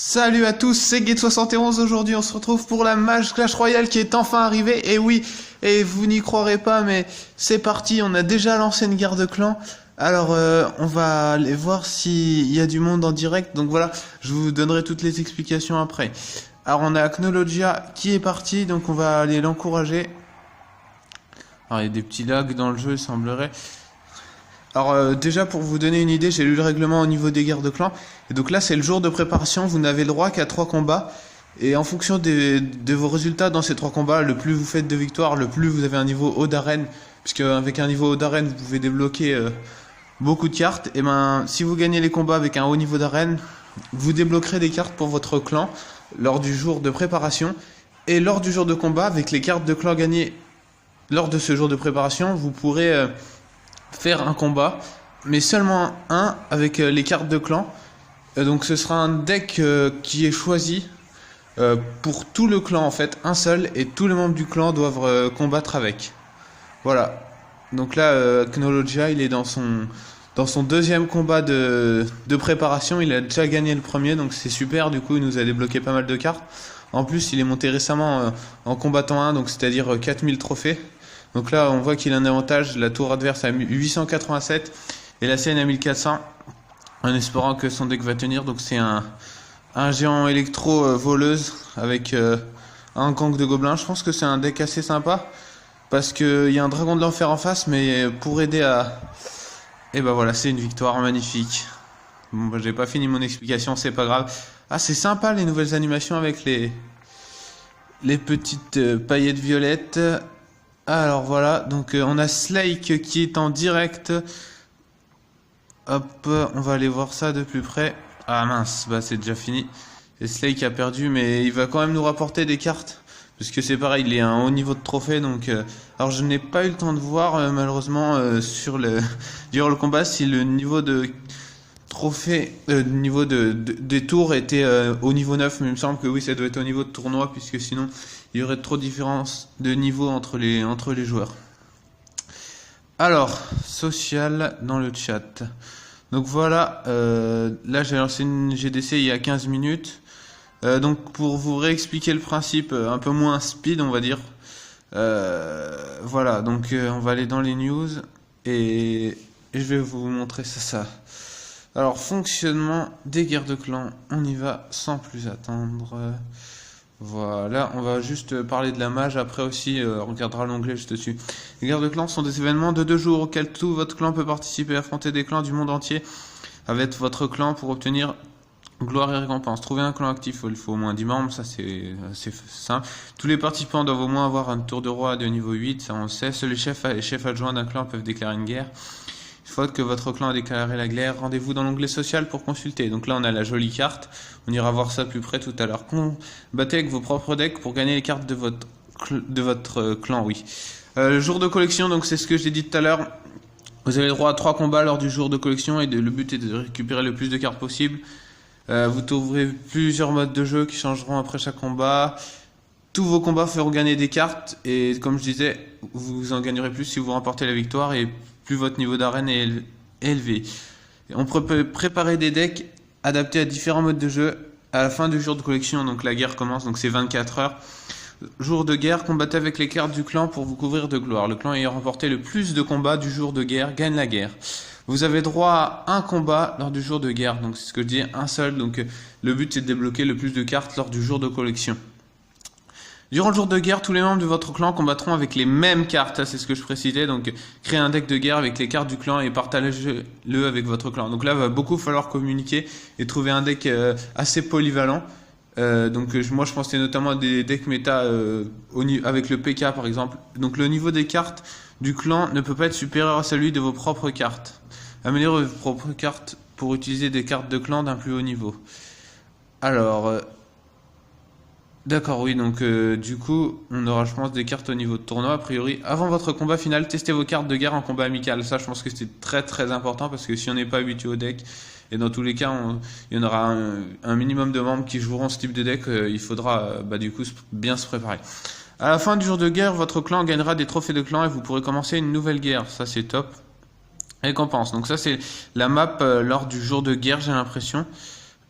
Salut à tous, c'est Guet71. Aujourd'hui on se retrouve pour la Mage Clash Royale qui est enfin arrivée. Et oui, et vous n'y croirez pas, mais c'est parti, on a déjà lancé une guerre de clans. Alors on va aller voir s'il y a du monde en direct. Donc voilà, je vous donnerai toutes les explications après. Alors on a Acnologia qui est parti, donc on va aller l'encourager. Alors il y a des petits lags dans le jeu, il semblerait. Alors déjà pour vous donner une idée, j'ai lu le règlement au niveau des guerres de clans. Et donc là c'est le jour de préparation, vous n'avez le droit qu'à 3 combats. Et en fonction de vos résultats dans ces 3 combats, le plus vous faites de victoires, le plus vous avez un niveau haut d'arène. Puisque avec un niveau haut d'arène, vous pouvez débloquer beaucoup de cartes. Et ben si vous gagnez les combats avec un haut niveau d'arène, vous débloquerez des cartes pour votre clan lors du jour de préparation. Et lors du jour de combat, avec les cartes de clan gagnées lors de ce jour de préparation, vous pourrez faire un combat, mais seulement un avec les cartes de clan. Donc ce sera un deck qui est choisi pour tout le clan en fait, un seul, et tous les membres du clan doivent combattre avec. Voilà. Donc là, Acnologia, il est dans son deuxième combat de préparation. Il a déjà gagné le premier, donc c'est super. Du coup, il nous a débloqué pas mal de cartes. En plus, il est monté récemment en combattant 1, donc c'est-à-dire 4000 trophées. Donc là, on voit qu'il a un avantage. La tour adverse à 887 et la sienne à 1400. En espérant que son deck va tenir. Donc c'est un géant électro voleuse avec un gang de gobelins. Je pense que c'est un deck assez sympa. Parce qu'il y a un dragon de l'enfer en face. Mais pour aider à... Et ben voilà, c'est une victoire magnifique. Bon, bah, j'ai pas fini mon explication, c'est pas grave. Ah, c'est sympa les nouvelles animations avec les petites paillettes violettes. Alors voilà, donc on a Slake qui est en direct. Hop, on va aller voir ça de plus près. Ah mince, bah c'est déjà fini. Et Slake a perdu, mais il va quand même nous rapporter des cartes. Parce que c'est pareil, il est à un haut niveau de trophée. Donc, alors je n'ai pas eu le temps de voir malheureusement durant le combat si le niveau de trophée, niveau des tours était au niveau 9, mais il me semble que oui, ça doit être au niveau de tournoi, puisque sinon il y aurait trop de différence de niveau entre les joueurs. Alors, social dans le chat. Donc voilà, là j'ai lancé une GDC il y a 15 minutes. Donc pour vous réexpliquer le principe un peu moins speed, on va dire. Voilà, donc on va aller dans les news et je vais vous montrer ça. Alors, fonctionnement des guerres de clans, on y va sans plus attendre. Voilà, on va juste parler de la mage, après aussi on regardera l'onglet juste dessus. Les guerres de clans sont des événements de 2 jours auxquels tout votre clan peut participer et affronter des clans du monde entier avec votre clan pour obtenir gloire et récompense. Trouver un clan actif, il faut au moins 10 membres, ça c'est simple. Tous les participants doivent au moins avoir un tour de roi de niveau 8, ça on sait. Seuls les chefs adjoints d'un clan peuvent déclarer une guerre. Une fois que votre clan a déclaré la guerre, rendez-vous dans l'onglet social pour consulter. Donc là, on a la jolie carte. On ira voir ça plus près tout à l'heure. Combattez avec vos propres decks pour gagner les cartes de votre clan, oui. Le jour de collection, donc c'est ce que j'ai dit tout à l'heure. Vous avez le droit à 3 combats lors du jour de collection et le but est de récupérer le plus de cartes possible. Vous trouverez plusieurs modes de jeu qui changeront après chaque combat. Tous vos combats feront gagner des cartes et comme je disais, vous en gagnerez plus si vous remportez la victoire et plus votre niveau d'arène est élevé. On peut préparer des decks adaptés à différents modes de jeu à la fin du jour de collection. Donc la guerre commence, donc c'est 24 heures. Jour de guerre, combattez avec les cartes du clan pour vous couvrir de gloire. Le clan ayant remporté le plus de combats du jour de guerre gagne la guerre. Vous avez droit à un combat lors du jour de guerre, donc c'est ce que je dis, un seul. Donc le but c'est de débloquer le plus de cartes lors du jour de collection. Durant le jour de guerre, tous les membres de votre clan combattront avec les mêmes cartes, c'est ce que je précisais, donc créez un deck de guerre avec les cartes du clan et partagez-le avec votre clan. Donc là, il va beaucoup falloir communiquer et trouver un deck assez polyvalent. Moi je pensais notamment à des decks méta avec le PK par exemple. Donc le niveau des cartes du clan ne peut pas être supérieur à celui de vos propres cartes. Améliorez vos propres cartes pour utiliser des cartes de clan d'un plus haut niveau. Alors... D'accord, oui, donc du coup, on aura, je pense, des cartes au niveau de tournoi. A priori, avant votre combat final, testez vos cartes de guerre en combat amical. Ça, je pense que c'est très très important parce que si on n'est pas habitué au deck, et dans tous les cas, il y en aura un minimum de membres qui joueront ce type de deck, il faudra du coup bien se préparer. À la fin du jour de guerre, votre clan gagnera des trophées de clan et vous pourrez commencer une nouvelle guerre. Ça, c'est top. Récompense. Donc ça, c'est la map lors du jour de guerre, j'ai l'impression.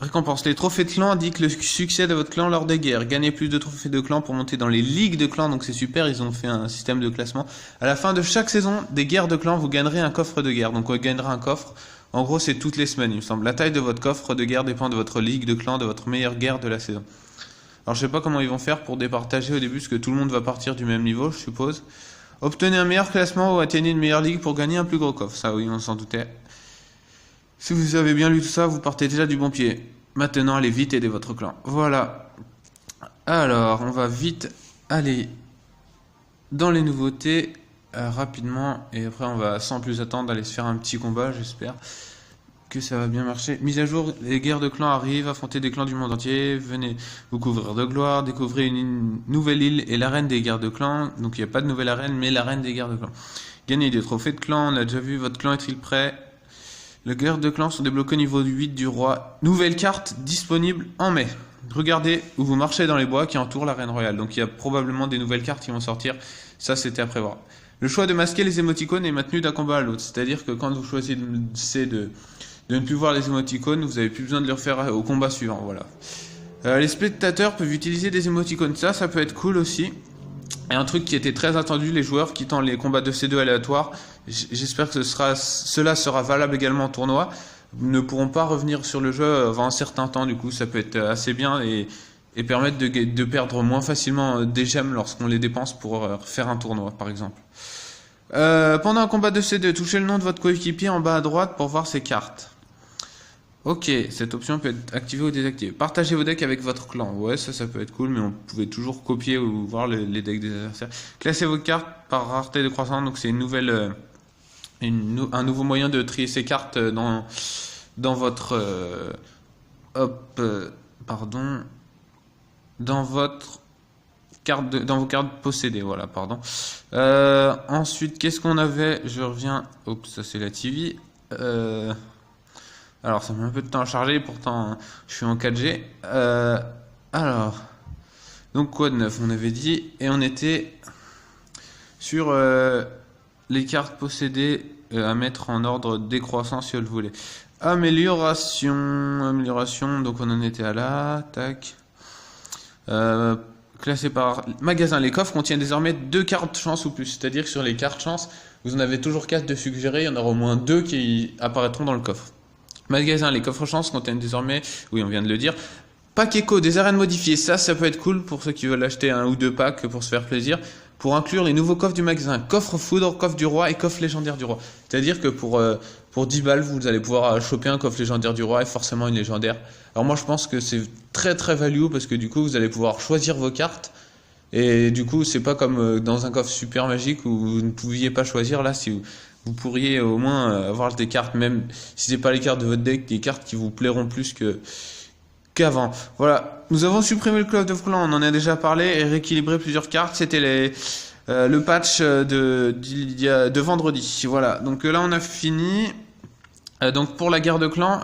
Récompense. Les trophées de clan indiquent le succès de votre clan lors des guerres. Gagnez plus de trophées de clan pour monter dans les ligues de clan, donc c'est super, ils ont fait un système de classement. À la fin de chaque saison des guerres de clan, vous gagnerez un coffre de guerre. Donc on gagnera un coffre. En gros, c'est toutes les semaines, il me semble. La taille de votre coffre de guerre dépend de votre ligue de clan, de votre meilleure guerre de la saison. Alors je sais pas comment ils vont faire pour départager au début, parce que tout le monde va partir du même niveau, je suppose. Obtenez un meilleur classement ou atteignez une meilleure ligue pour gagner un plus gros coffre. Ça oui, on s'en doutait. Si vous avez bien lu tout ça, vous partez déjà du bon pied. Maintenant, allez vite aider votre clan. Voilà. Alors, on va vite aller dans les nouveautés rapidement. Et après, on va sans plus attendre aller se faire un petit combat, j'espère que ça va bien marcher. Mise à jour, les guerres de clans arrivent, affrontez des clans du monde entier, venez vous couvrir de gloire, découvrez une nouvelle île et l'arène des guerres de clans. Donc il n'y a pas de nouvelle arène, mais l'arène des guerres de clans. Gagnez des trophées de clans, on a déjà vu, votre clan est-il prêt? Les guerres de clans sont débloquées au niveau 8 du roi. Nouvelle carte disponible en mai. Regardez où vous marchez dans les bois qui entourent l'arène royale. Donc il y a probablement des nouvelles cartes qui vont sortir. Ça, c'était à prévoir. Le choix de masquer les émoticônes est maintenu d'un combat à l'autre. C'est-à-dire que quand vous choisissez de ne plus voir les émoticônes, vous n'avez plus besoin de les refaire au combat suivant. Voilà. Les spectateurs peuvent utiliser des émoticônes. Ça peut être cool aussi. Et un truc qui était très attendu, les joueurs quittant les combats de C2 aléatoires, j'espère que cela sera valable également en tournoi, ne pourront pas revenir sur le jeu avant un certain temps. Du coup, ça peut être assez bien et permettre de perdre moins facilement des gemmes lorsqu'on les dépense pour faire un tournoi, par exemple. Pendant un combat de C2, touchez le nom de votre coéquipier en bas à droite pour voir ses cartes. Ok, cette option peut être activée ou désactivée. Partagez vos decks avec votre clan. Ouais, ça peut être cool, mais on pouvait toujours copier ou voir les decks des adversaires. Classez vos cartes par rareté décroissante. Donc c'est une nouvelle, un nouveau moyen de trier ces cartes dans votre, dans votre carte dans vos cartes possédées. Voilà, pardon. Ensuite, qu'est-ce qu'on avait? Je reviens. Oups, ça c'est la TV. Alors, ça met un peu de temps à charger, pourtant je suis en 4G. Alors, donc quoi de neuf? On avait dit, et on était sur les cartes possédées à mettre en ordre décroissant si on le voulait. Amélioration, donc on en était à là, tac. Classé par magasin, les coffres contiennent désormais 2 cartes chance ou plus. C'est-à-dire que sur les cartes chance, vous en avez toujours 4 de suggérées, il y en aura au moins 2 qui apparaîtront dans le coffre. Magasin, les coffres chance contiennent désormais, oui on vient de le dire, pack éco, des arènes modifiées, ça peut être cool pour ceux qui veulent acheter 1 ou 2 packs pour se faire plaisir, pour inclure les nouveaux coffres du magasin, coffre foudre, coffre du roi et coffre légendaire du roi. C'est-à-dire que pour 10 balles, vous allez pouvoir choper un coffre légendaire du roi et forcément une légendaire. Alors moi je pense que c'est très très value parce que du coup vous allez pouvoir choisir vos cartes. Et du coup, c'est pas comme dans un coffre super magique où vous ne pouviez pas choisir. Là, si vous pourriez au moins avoir des cartes, même si c'est pas les cartes de votre deck, des cartes qui vous plairont plus qu'avant. Voilà. Nous avons supprimé le Club of Clans, on en a déjà parlé, et rééquilibré plusieurs cartes. C'était le patch de vendredi. Voilà. Donc là, on a fini. Donc pour la guerre de clans,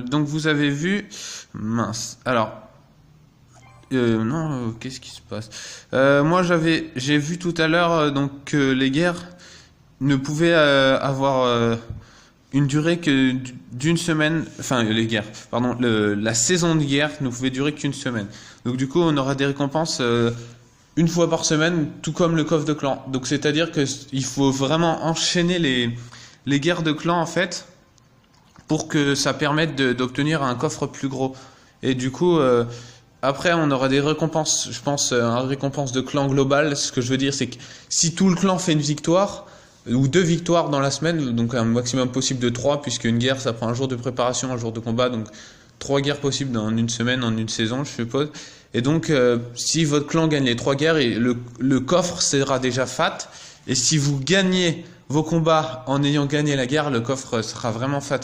donc vous avez vu. Mince. Alors. Non, qu'est-ce qui se passe? Moi, j'ai vu tout à l'heure donc que les guerres ne pouvaient avoir une durée que d'une semaine. Enfin, les guerres, pardon, la saison de guerre ne pouvait durer qu'une semaine. Donc du coup, on aura des récompenses une fois par semaine, tout comme le coffre de clan. Donc c'est-à-dire que il faut vraiment enchaîner les guerres de clan en fait pour que ça permette d'obtenir un coffre plus gros. Et du coup. Après, on aura des récompenses, je pense, une récompense de clan global. Ce que je veux dire, c'est que si tout le clan fait une victoire, ou 2 victoires dans la semaine, donc un maximum possible de 3, puisque une guerre, ça prend un jour de préparation, un jour de combat, donc 3 guerres possibles en une semaine, en une saison, je suppose. Et donc, si votre clan gagne les 3 guerres, le coffre sera déjà fat. Et si vous gagnez vos combats en ayant gagné la guerre, le coffre sera vraiment fat.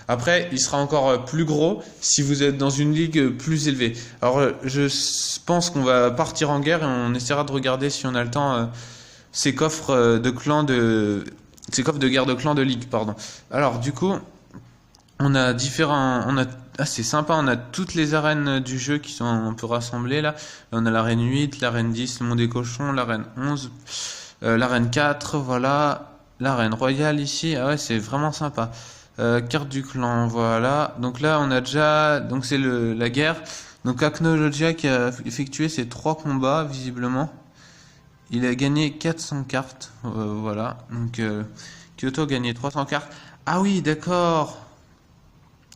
Après, il sera encore plus gros si vous êtes dans une ligue plus élevée. Alors, je pense qu'on va partir en guerre et on essaiera de regarder si on a le temps ces coffres de guerre de clan de ligue, pardon. Alors, du coup, on a c'est sympa, on a toutes les arènes du jeu qui sont un peu rassemblées là. On a l'arène 8, l'arène 10, le monde des cochons, l'arène 11, l'arène 4, voilà. L'arène royale ici, ah ouais, c'est vraiment sympa. Carte du clan, voilà. Donc là, on a déjà... Donc c'est la guerre. Donc Acnologia qui a effectué ses 3 combats, visiblement. Il a gagné 400 cartes, voilà. Donc Kyoto a gagné 300 cartes. Ah oui, d'accord.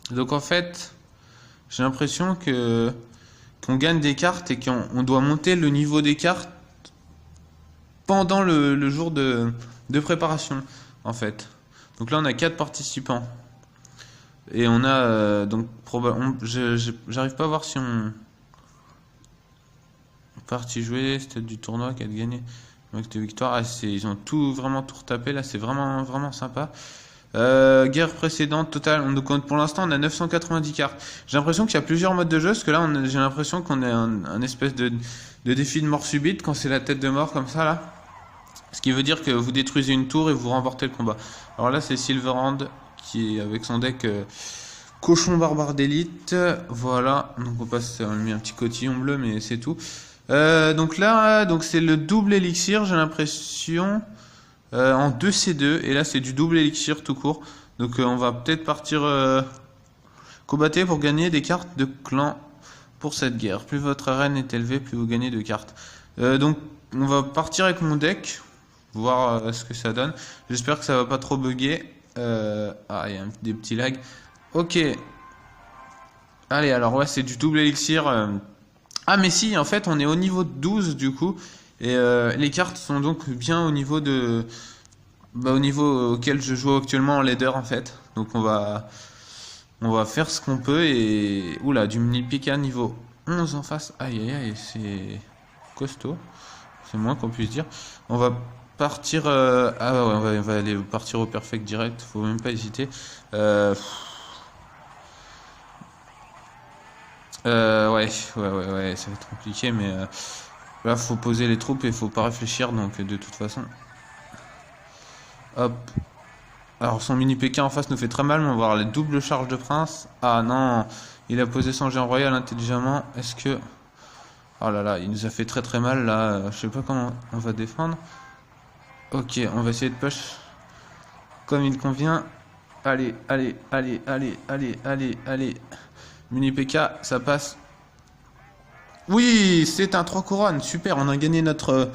Donc en fait, j'ai l'impression que qu'on gagne des cartes et qu'on doit monter le niveau des cartes pendant le jour de préparation, en fait. Donc là, on a 4 participants. Et on a donc j'arrive pas à voir si on partie jouée, stade du tournoi, 4 gagnés, max de victoire. Ah, ils ont vraiment tout retapé là, c'est vraiment vraiment sympa. Guerre précédente totale, donc pour l'instant on a 990 cartes. J'ai l'impression qu'il y a plusieurs modes de jeu, parce que là j'ai l'impression qu'on est un espèce de défi de mort subite quand c'est la tête de mort comme ça là. Ce qui veut dire que vous détruisez une tour et vous remportez le combat. Alors là c'est Silverhand qui est avec son deck cochon barbare d'élite. Voilà, donc on passe, on met un petit cotillon bleu mais c'est tout. Donc là, donc c'est le double élixir, j'ai l'impression, en 2C2, et là c'est du double élixir tout court. Donc on va peut-être partir combattre pour gagner des cartes de clan pour cette guerre. Plus votre arène est élevée, plus vous gagnez de cartes. Donc on va partir avec mon deck, voir ce que ça donne. J'espère que ça va pas trop bugger. Ah, il y a des petits lags. Ok. Allez, alors ouais, c'est du double élixir. Ah mais si, en fait on est au niveau 12 du coup, et les cartes sont donc bien au niveau au niveau auquel je joue actuellement en leader en fait. Donc on va faire ce qu'on peut, et oula, du mini PK niveau 11 en face. Aïe aïe aïe, c'est costaud, c'est moins qu'on puisse dire. On va partir ah ouais, on va aller partir au perfect direct, faut même pas hésiter. Ouais, ça va être compliqué, mais là, faut poser les troupes et faut pas réfléchir, donc de toute façon. Hop. Alors, son mini PK en face nous fait très mal, mais on va voir les doubles charges de prince. Ah non, il a posé son géant royal intelligemment. Est-ce que... Oh là là, il nous a fait très très mal, là. Je sais pas comment on va défendre. Ok, on va essayer de push comme il convient. Allez, allez, allez, allez, allez, allez, allez. Mini PK, ça passe. Oui, c'est un 3 couronnes, super, on a gagné notre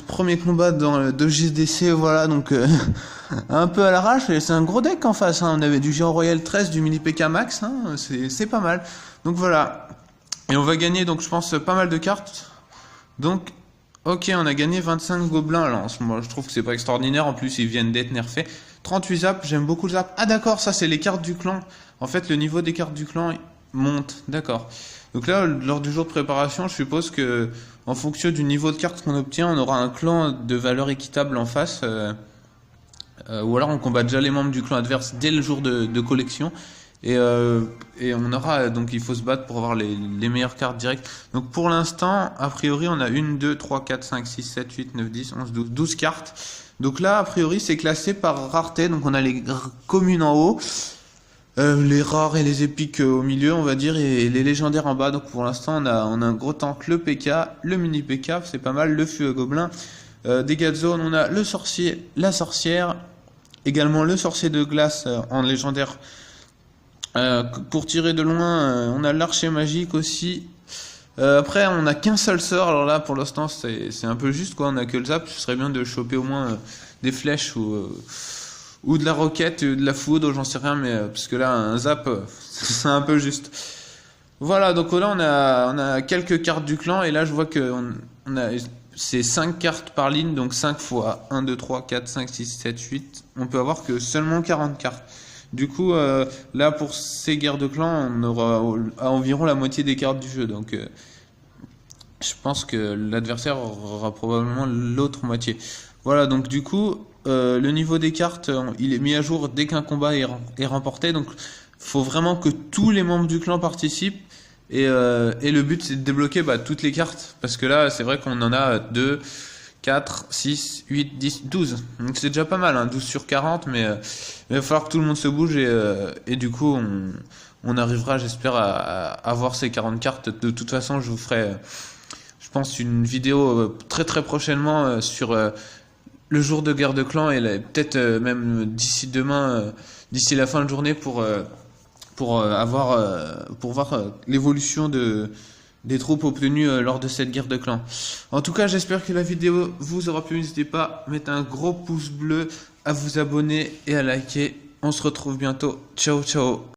premier combat dans le 2GDC, voilà, donc un peu à l'arrache, et c'est un gros deck en face, hein. On avait du Géant Royal 13, du Mini PK Max, hein. C'est pas mal. Donc voilà, et on va gagner, donc je pense, pas mal de cartes. Donc, ok, on a gagné 25 gobelins, alors moi je trouve que c'est pas extraordinaire, en plus ils viennent d'être nerfés. 38 zap, j'aime beaucoup le zap. Ah d'accord, ça c'est les cartes du clan. En fait, le niveau des cartes du clan monte, d'accord. Donc là, lors du jour de préparation, je suppose que en fonction du niveau de carte qu'on obtient, on aura un clan de valeur équitable en face, ou alors on combat déjà les membres du clan adverse dès le jour de collection, et on aura, donc il faut se battre pour avoir les meilleures cartes directes. Donc pour l'instant, a priori, on a 1, 2, 3, 4, 5, 6, 7, 8, 9, 10, 11, 12 cartes. Donc là, a priori, c'est classé par rareté, donc on a les communes en haut, les rares et les épiques au milieu, on va dire, et les légendaires en bas. Donc pour l'instant, on a un gros tank, le PK, le mini PK, c'est pas mal, le feu gobelin. Dégâts de zone, on a le sorcier, la sorcière, également le sorcier de glace en légendaire. Pour tirer de loin, on a l'archer magique aussi. Après, on a qu'un seul sort. Alors là, pour l'instant, c'est un peu juste, quoi. On a que le zap. Ce serait bien de choper au moins des flèches ou de la roquette, de la foudre, j'en sais rien, mais parce que là, un zap, c'est un peu juste. Voilà, donc là, on a quelques cartes du clan, et là, je vois que on a c'est 5 cartes par ligne, donc 5 fois 1, 2, 3, 4, 5, 6, 7, 8. On peut avoir que seulement 40 cartes. Du coup, là, pour ces guerres de clans, on aura à environ la moitié des cartes du jeu. Donc, je pense que l'adversaire aura probablement l'autre moitié. Voilà, donc du coup, le niveau des cartes, il est mis à jour dès qu'un combat est remporté. Donc, faut vraiment que tous les membres du clan participent. Et le but, c'est de débloquer toutes les cartes. Parce que là, c'est vrai qu'on en a 2, 4, 6, 8, 10, 12. Donc c'est déjà pas mal, hein, 12 sur 40, mais il va falloir que tout le monde se bouge, et du coup, on arrivera, j'espère, à avoir ces 40 cartes. De toute façon, je vous ferai, je pense, une vidéo très très prochainement sur le jour de guerre de clan et peut-être même d'ici demain, d'ici la fin de journée pour voir l'évolution des troupes obtenues lors de cette guerre de clan. En tout cas, j'espère que la vidéo vous aura plu. N'hésitez pas à mettre un gros pouce bleu, à vous abonner et à liker. On se retrouve bientôt. Ciao, ciao.